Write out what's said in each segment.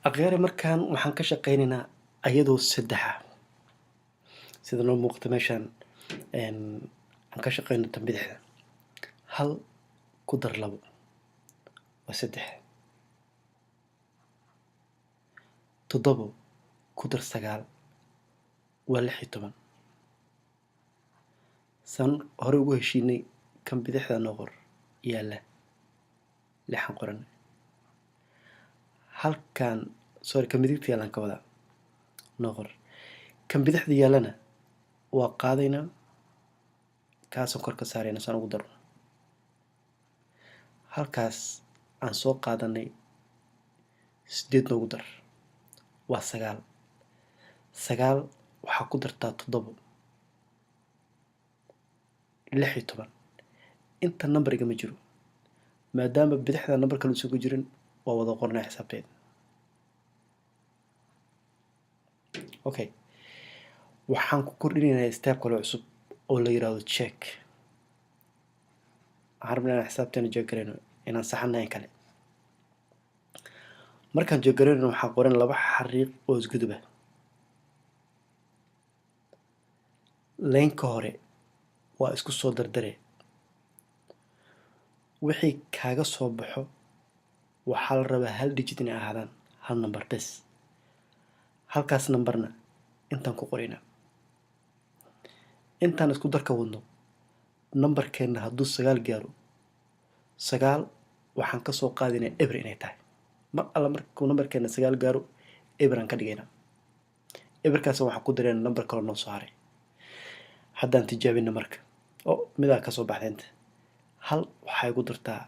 Aqyaari markaan waxaan ka shaqaynaynaa ayadoo saddexa sida noo muuqata meeshaan aan ka shaqayno tan bidixda hal ku dar labo waa saddex toddobo ku dar sagaal waa 16 san hore ugu heshiinay kan bidixda noo qor yaalla lixan qoran halkan sorry kan midigta yaallaan ka wadaa noo qor kan bidixda yaallana waa qaadaynaa kaasoo kor ka saarayna saan ugu darno halkaas aan soo qaadanay 8 noogu dar waa 9 9 waxaa ku dartaa 7 16 inta number igama jiro maadaama bidixda number kale uusan ku jirin waa wada qornaa xisaabteeda okay waxaan ku kordhinaynaa step kale cusub oo la yiraahdo check waxaan rabnaa inaan xisaabteena check gareyno inaan saxanahay kale markaan check gareyno waxaan qoran laba xariiq oo isgudub ah leenka hore waa isku soo dardare wixii kaaga soo baxo waxaa la rabaa hal digit inay ahaadaan hal number bes halkaas numberna intaan ku qoraynaa intaan isku darka wadno numberkeena hadduu 9 gaaro 9 waxaan ka soo qaadinaa eber inay tahay mar alla markuu numberkeena 9 gaaro eber aan ka dhigaynaa eberkaas waxaan ku dareynaa number kale noo soo haray haddaan tijaabino marka midaa ka soo baxday inta hal waxay ku dartaa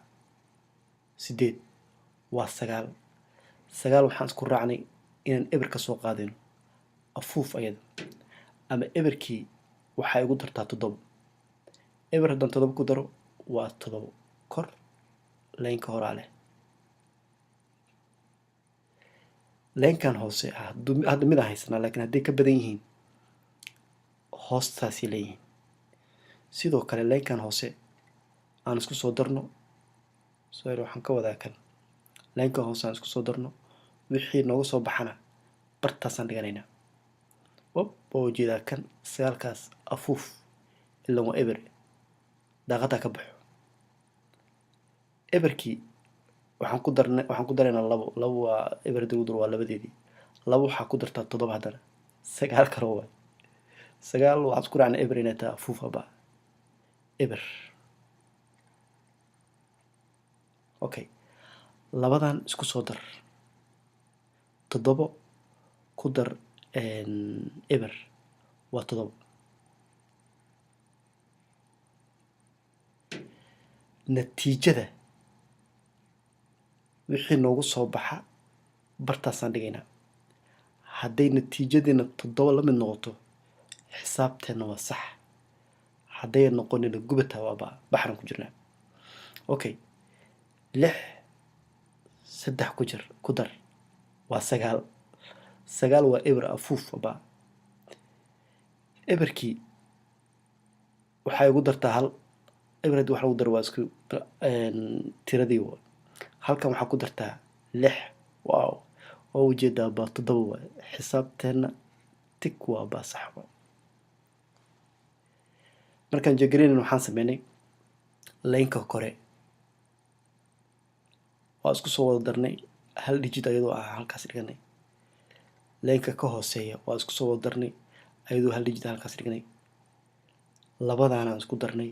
8 waa 9 9 waxaan isku raacnay inaan eber ka soo qaadino afuuf ayada ama eberkii waxay ugu dartaa 7 eber haddaan 7 ku daro waa 7 kor leenka horaa leh leenkan hoose hadda mid aan haysanaa laakiin hadday ka badan yihiin hoostaasay leeyihiin sidoo kale leenkan hoose aan isku soo darno sorry waxaan ka wadaa kan leenkan hoose aan isku soo darno wixii nooga soo baxana bartaasaan dhiganaynaa oo jeedaa kan 9kaas afuuf ilaa waa eber daaqada ka baxo eberkii waxaan ku daraynaa labo waa eber dawdur waa labadeedii labo waxaa ku dartaa 7 haddana 9 kale waa 9 waxaan isku raacnaa eber inay tahay afuuf aba eber okay labadan isku soo dar 7 ku dar eber waa 7 natiijada wixii noogu soo baxa bartaasaan dhigaynaa hadday natiijadeena 7 la mid noqoto xisaabteena waa sax hadday noqonina gubata waaba baxran ku jirnaa okay 6 3 ku dar waa 9 9 waa eber afuuf aba eberkii waxay ugu dartaa hal eber haddii wax lagu daro waa isku tiradii halkan waxaa ku dartaa 6 waaw oo ujeedaa baa 7 waay xisaabteena tik waa baa sax waay markaan jegreenin waxaan sameynay leenka kore waa isku soo wada darnay hal digit ayadoo ah halkaas dhiganay leenka ka hooseeya waa isku soo wada darnay ayadoo hal digit halkaas dhiganay labadaana isku darnay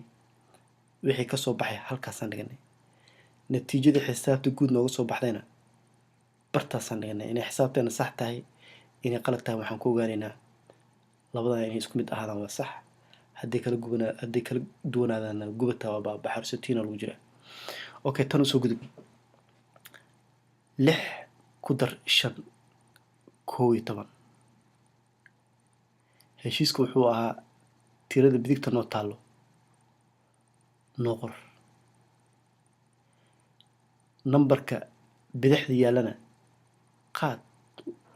wixii ka soo baxay halkaasaan dhiganay natiijada xisaabta guud nooga soo baxdayna bartaasaan dhiganay inay xisaabteena sax tahay inay qalad tahay waxaan ku ogaanaynaa labadan inay isku mid ahaadaan waa sax hadday kala duwanaadaana gubata waa baxar satiina lagu jiraa okay tan usoo gudub 6 ku dar 5 11 heshiiska wuxuu ahaa tirada bidigta noo taalo noo qor numberka bidixda yaallana qaad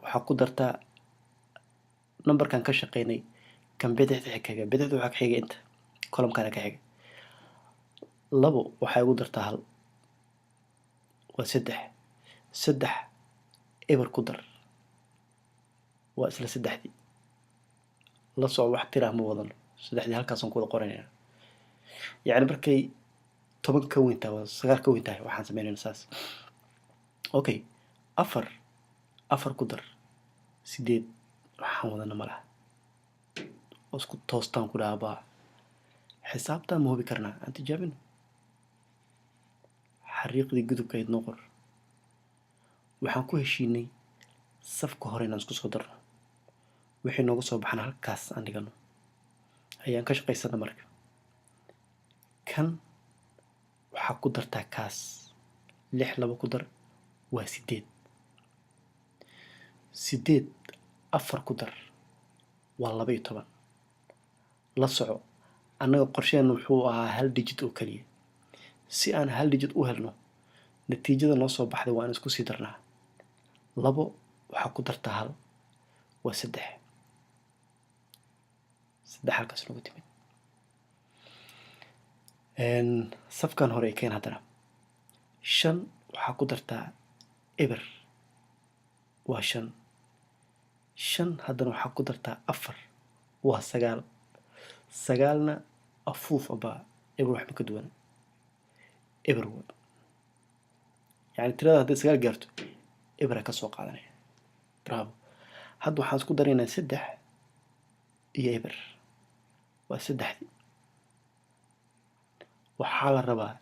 waxaa ku dartaa numberkan ka shaqaynay kan bidixda xiga bidixda waxaa ka xiga inta column-kana ka xiga 2 waxay ugu dartaa 1 waa 3 3 eber ku dar waa isla saddexdii. la soco wax tiraa ma wadano, saddexdii halkaasaan ku wada qoranaynaa. yacni markay 10 ka weyn tahay, 9 ka weyn tahay, waxaan sameynaynaa saas. okay, afar ku dar 8, waxaan wadana ma laha. oo isku toostaan ku dhaabaa. xisaabtaan ma hubi karnaa, aan tijaabino. xariiqdii gudubka ayd noo qor. waxaan ku heshiinay safka hore inaan isku soo darno. wixii nooga soo baxana halkaas aan dhigano ayaan ka shaqaysana. marka kan waxaa ku dartaa kaas 6 laba ku dar waa 8. 8 afar ku dar waa 12. la soco annaga qorsheena wuxuu ahaa hal digit oo keliya. si aan hal digit u helno, natiijada noo soo baxday waa aan isku sii darnaa. 2 waxaa ku dartaa 1 waa 3. 3 halkaas noogu timid. safkan hore keen haddana. 5 waxaa ku dartaa eber waa 5. 5 haddana waxaa ku dartaa 4 waa 9. 9na afuuf abaa eber waxba ka duwan. eber waa yani tirada hadday 9 gaarto ebera ka soo qaadanaya. bravo. hadda waxaan isku daraynaa 3 iyo eber waa 3. waxaa la rabaa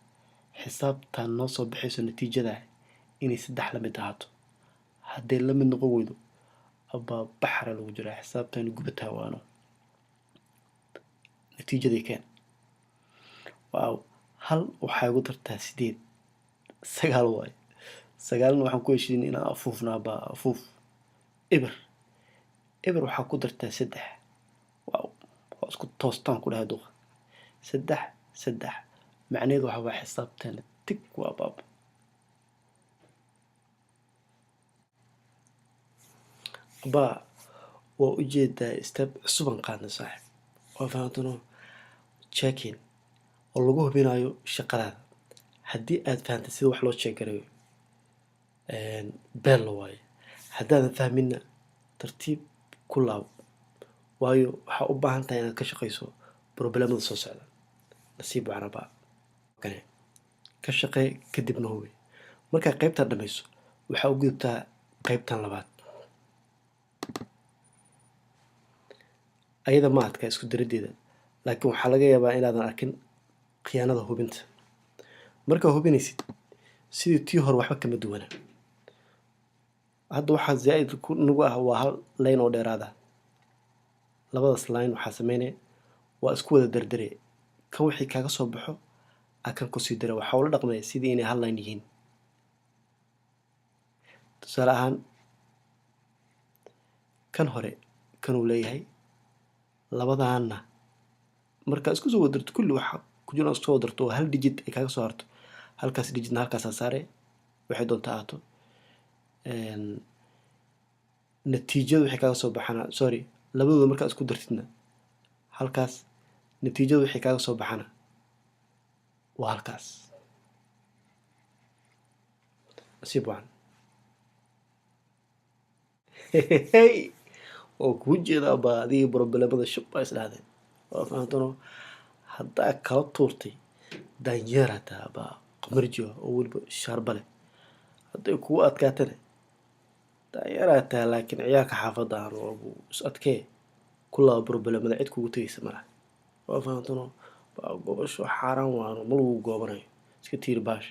xisaabtan noo soo baxayso natiijada inay 3 la mid ahaato. hadday la mid noqon weydo abaa baxra lagu jiraa. xisaabtan gubataa waano. natiijaday keen. waaw. 1 waxaa igu dartaa 8. 9 waaye. 9na waxaan ku heshiinay inaan afuufna abaa afuuf. eber waxaa ku dartaa 3. waaw. waa isku toostaan ku dhahay duqa. 3 macnaheedu waxa waa xisaabtan tig waa baab. abaa waa ujeedaa step cusuban qaadna saaxib. waa fahamtano checking oo lagu hubinayo shaqadaada. haddii aad fahantay sida wax loo sheegarayo beel la waaye. haddaadan fahminna tartiib ku laabo. waayo waxaa u baahan tahay inaad ka shaqayso problemada soo socda. nasiib wacanabaa kale ka shaqee kadibna hubi. markaa qaybtaa dhamayso waxaa u gudubtaa qaybtan labaad. ayada ma adka isku daradeeda, laakiin waxaa laga yaabaa inaadan arkin khiyaanada hubinta. markaa hubinaysid sidii tii hore waxba kama duwana. hadda waxaa zaaid nagu ah waa 1 line oo dheeraada. labadaas line waxaa sameynaya waa isku wada dardare. kan wixii kaaga soo baxo akan kusii dara. waxaa ula dhaqmaya sidii inay 1 line yihiin. tusaale ahaan kan hore kanuu leeyahay. labadaanna markaa isku soo wadarto kulli waxa ku jiro isku soo wadarto oo 1 digit ay kaaga soo harto. halkaas digitna halkaasaa saare waxay doonta ahaato. natiijada waxay kaaga soo baxana sorry labadooda markaa isku dartidna halkaas natiijada waxay kaaga soo baxana waa halkaas. nasiib wacan. oo kuu jeedaa baa adigii problemada shub baa isdhahdeen. waa fahamtano haddaa kala tuurtay daanyeera taa baa qamarjiwa oo weliba shaarba leh. hadday kugu adkaatana daanyeeraa taa. laakiin ciyaarka xaafadda aan waa is adkee ku laba problemada cid kugu tegaysa ma laha. waa fahamtano baa gobasho xaaraan waano ma lagu goobanayo. iska tiiri baash.